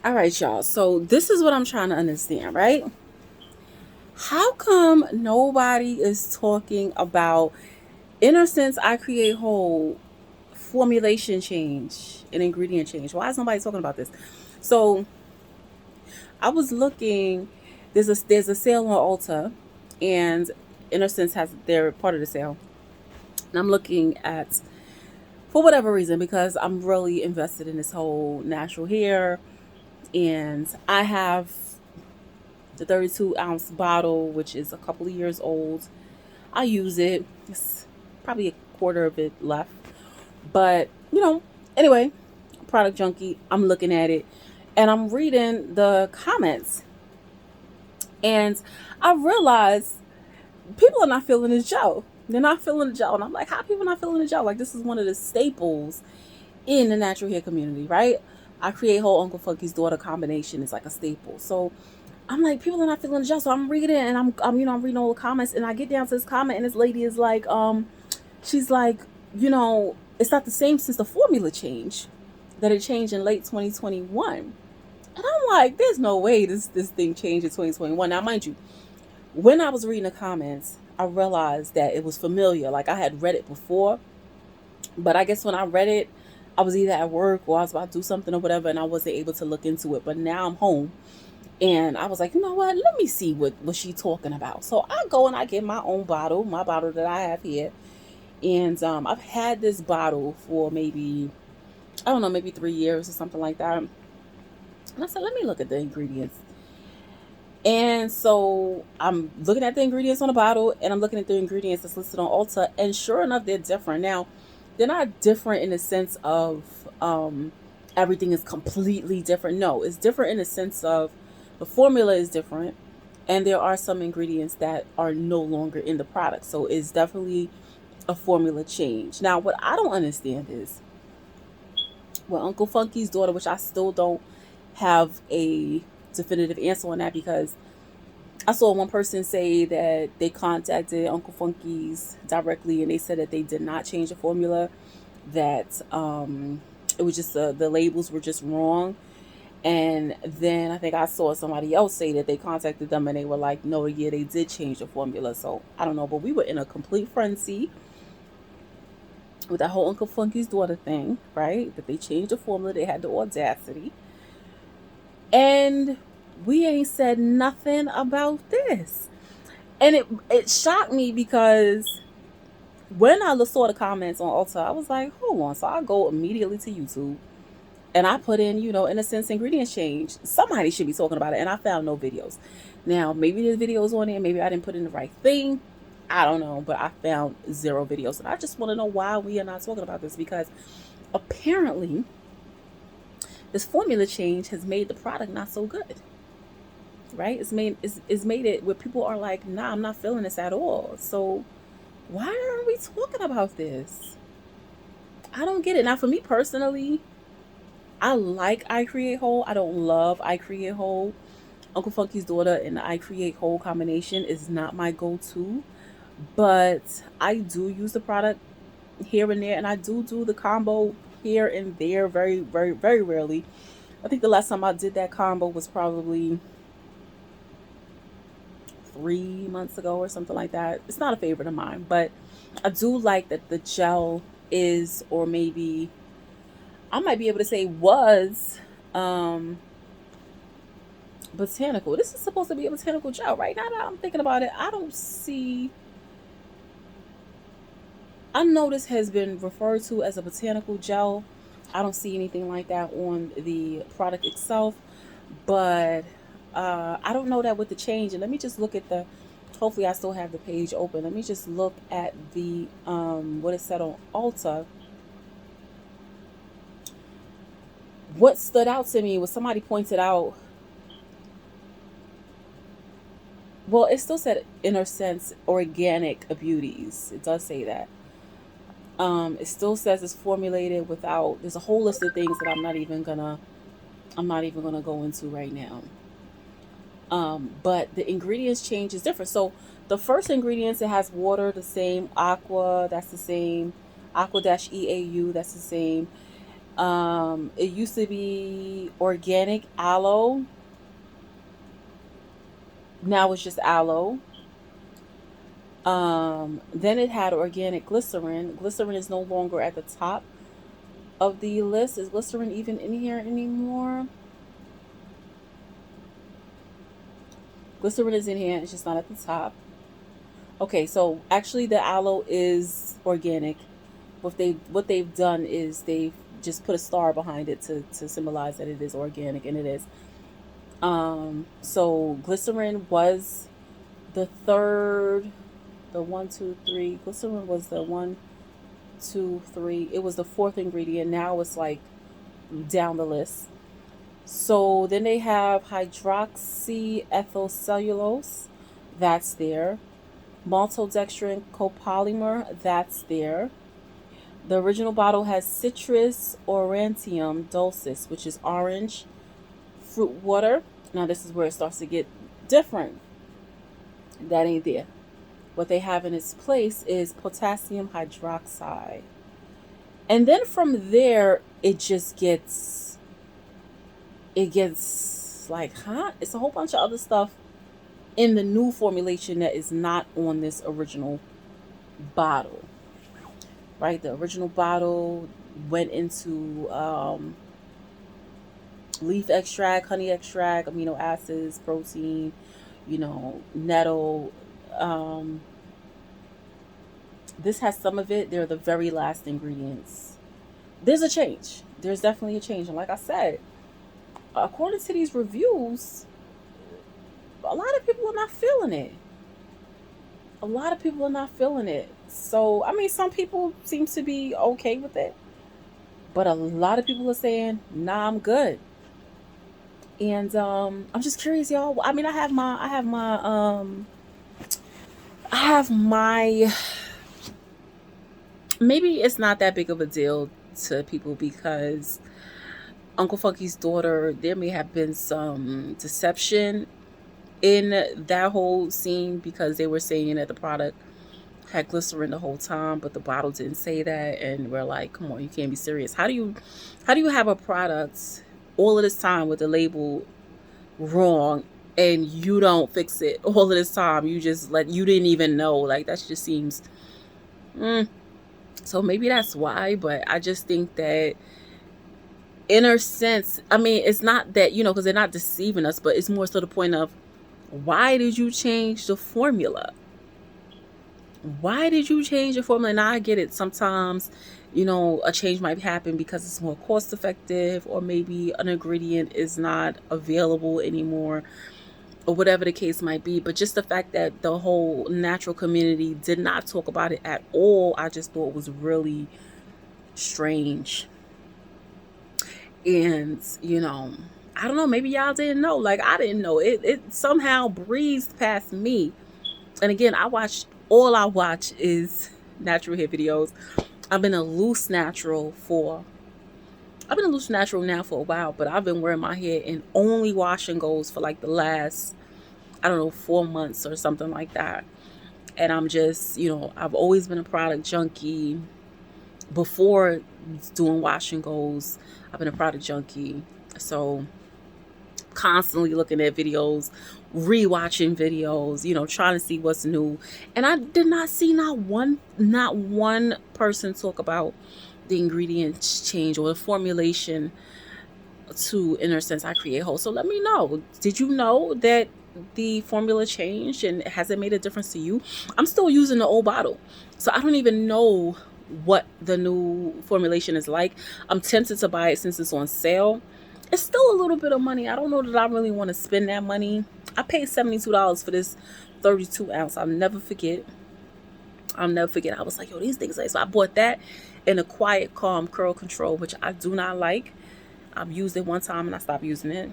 All right, y'all. So this is what I'm trying to understand, right? How come nobody is talking about inner sense I create whole formulation change and ingredient change? Why is nobody talking about this? So I was looking. There's a sale on Ulta, and Inner Sense has their part of the sale. And I'm looking at for whatever reason because I'm really invested in this whole natural hair, and I have the 32-ounce bottle, which is a couple of years old. I use it. It's probably a quarter of it left. But, anyway, product junkie, I'm looking at it and I'm reading the comments. And I realized people are not feeling this gel. They're not feeling the gel. And I'm like, how are people not feeling the gel? Like, this is one of the staples in the natural hair community, right? I create whole Uncle Funky's daughter combination. It's like a staple. So I'm like, people are not feeling the gel. So I'm reading and I'm reading all the comments and I get down to this comment and this lady is like, she's like, it's not the same since the formula change that it changed in late 2021. And I'm like, there's no way this thing changed in 2021. Now, mind you, when I was reading the comments, I realized that it was familiar. Like I had read it before, but I guess when I read it, I was either at work or I was about to do something or whatever, and I wasn't able to look into it. But now I'm home and I was like, you know what? Let me see what she talking about. So I go and I get my bottle that I have here, and I've had this bottle for maybe I don't know, maybe 3 years or something like that. And I said, let me look at the ingredients. And so I'm looking at the ingredients on the bottle, and I'm looking at the ingredients that's listed on Ulta, and sure enough, they're different. Now, they're not different in the sense of everything is completely different. No, it's different in the sense of the formula is different, and there are some ingredients that are no longer in the product. So it's definitely a formula change. Now, what I don't understand is, well, Uncle Funky's daughter, which I still don't have a definitive answer on that because I saw one person say that they contacted Uncle Funky's directly and they said that they did not change the formula, that it was just the labels were just wrong. And then I think I saw somebody else say that they contacted them and they were like, no, yeah, they did change the formula. So I don't know, but we were in a complete frenzy with that whole Uncle Funky's daughter thing, right? That they changed the formula, they had the audacity. And we ain't said nothing about this. And it shocked me because when I saw the comments on Ulta, I was like, hold on. So I go immediately to YouTube and I put in, in a sense, ingredients change. Somebody should be talking about it. And I found no videos. Now, maybe there's videos on there. Maybe I didn't put in the right thing. I don't know. But I found zero videos. And I just want to know why we are not talking about this because apparently this formula change has made the product not so good. Right? It's made it where people are like, nah, I'm not feeling this at all. So why aren't we talking about this? I don't get it. Now, for me personally, I like I Create Whole. I don't love I Create Whole. Uncle Funky's daughter and the I Create Whole combination is not my go-to, but I do use the product here and there, and I do the combo here and there, very, very, very rarely. I think the last time I did that combo was probably 3 months ago or something like that. It's not a favorite of mine, but I do like that the gel is, or maybe I might be able to say was, um, botanical. This is supposed to be a botanical gel. Right now that I'm thinking about it, I don't see. I know this has been referred to as a botanical gel. I don't see anything like that on the product itself, but I don't know that with the change. And let me just look at the. Hopefully, I still have the page open. Let me just look at the what it said on Ulta. What stood out to me was somebody pointed out. Well, it still said Inner Sense Organic Beauties. It does say that. It still says it's formulated without. There's a whole list of things that I'm not even gonna go into right now. But the ingredients change is different. So the first ingredients, it has water, the same aqua, that's the same aqua dash EAU, that's the same. It used to be organic aloe. Now it's just aloe. Then it had organic glycerin. Glycerin is no longer at the top of the list. Is glycerin even in here anymore? Glycerin is in here. It's just not at the top. Okay, so actually the aloe is organic. What they've done is they've just put a star behind it to symbolize that it is organic, and it is. So glycerin was the third, the one, two, three. Glycerin was the one, two, three. It was the fourth ingredient. Now it's like down the list. So then they have hydroxyethyl cellulose, that's there. Maltodextrin copolymer, that's there. The original bottle has citrus aurantium dulcis, which is orange fruit water. Now this is where it starts to get different. That ain't there. What they have in its place is potassium hydroxide. And then from there, it gets like, huh? It's a whole bunch of other stuff in the new formulation that is not on this original bottle, right? The original bottle went into leaf extract, honey extract, amino acids, protein, nettle. Um, this has some of it. They're the very last ingredients. There's a change. There's definitely a change. And like I said, according to these reviews, a lot of people are not feeling it. A lot of people are not feeling it. So, I mean, some people seem to be okay with it, but a lot of people are saying, "Nah, I'm good." And I'm just curious, y'all. I mean, I have my. Maybe it's not that big of a deal to people because Uncle Funky's daughter, there may have been some deception in that whole scene because they were saying that the product had glycerin the whole time, but the bottle didn't say that, and we're like, come on, you can't be serious. How do you have a product all of this time with the label wrong and you don't fix it all of this time? You didn't even know. Like, that just seems mm. So maybe that's why, but I just think that inner sense, I mean, it's not that, because they're not deceiving us, but it's more so the point of, why did you change the formula? Why did you change the formula? Now I get it. Sometimes, a change might happen because it's more cost effective, or maybe an ingredient is not available anymore, or whatever the case might be. But just the fact that the whole natural community did not talk about it at all, I just thought was really strange. And, I don't know, maybe y'all didn't know. Like, I didn't know. It somehow breezed past me. And again, all I watch is natural hair videos. I've been a loose natural now for a while, but I've been wearing my hair in only wash and goes for like the last, I don't know, 4 months or something like that. And I'm just, I've always been a product junkie. Before doing wash and goes, I've been a product junkie. So constantly looking at videos, rewatching videos, trying to see what's new. And I did not see not one person talk about the ingredients change or the formulation to Inner Sense I Create Whole. So let me know. Did you know that the formula changed, and has it made a difference to you? I'm still using the old bottle, so I don't even know what the new formulation is like. I'm tempted to buy it since it's on sale. It's still a little bit of money. I don't know that I really want to spend that money. I paid $72 for this 32 ounce. I'll never forget. I was like, yo, these things like, so I bought that and a Quiet Calm Curl Control, which I do not like. I've used it one time and I stopped using it.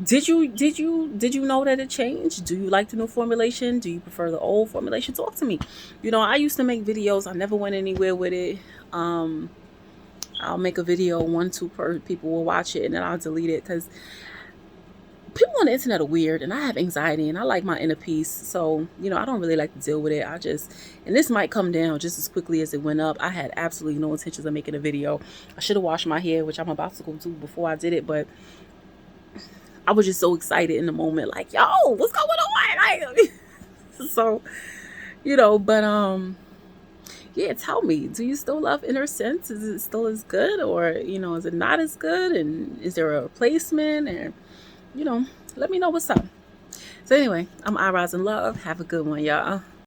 Did you know that it changed? Do you like the new formulation? Do you prefer the old formulation? Talk to me. I used to make videos. I never went anywhere with it. I'll make a video, 1-2 people will watch it, and then I'll delete it because people on the internet are weird, and I have anxiety, and I like my inner peace. So, you know, I don't really like to deal with it. And this might come down just as quickly as it went up. I had absolutely no intentions of making a video. I should have washed my hair, which I'm about to go do before I did it, but I was just so excited in the moment, like, yo, what's going on? Like, so, you know, but yeah, tell me, do you still love Inner Sense? Is it still as good, or, you know, is it not as good? And is there a replacement? And, you know, let me know what's up. So anyway, I'm I Rise in Love. Have a good one, y'all.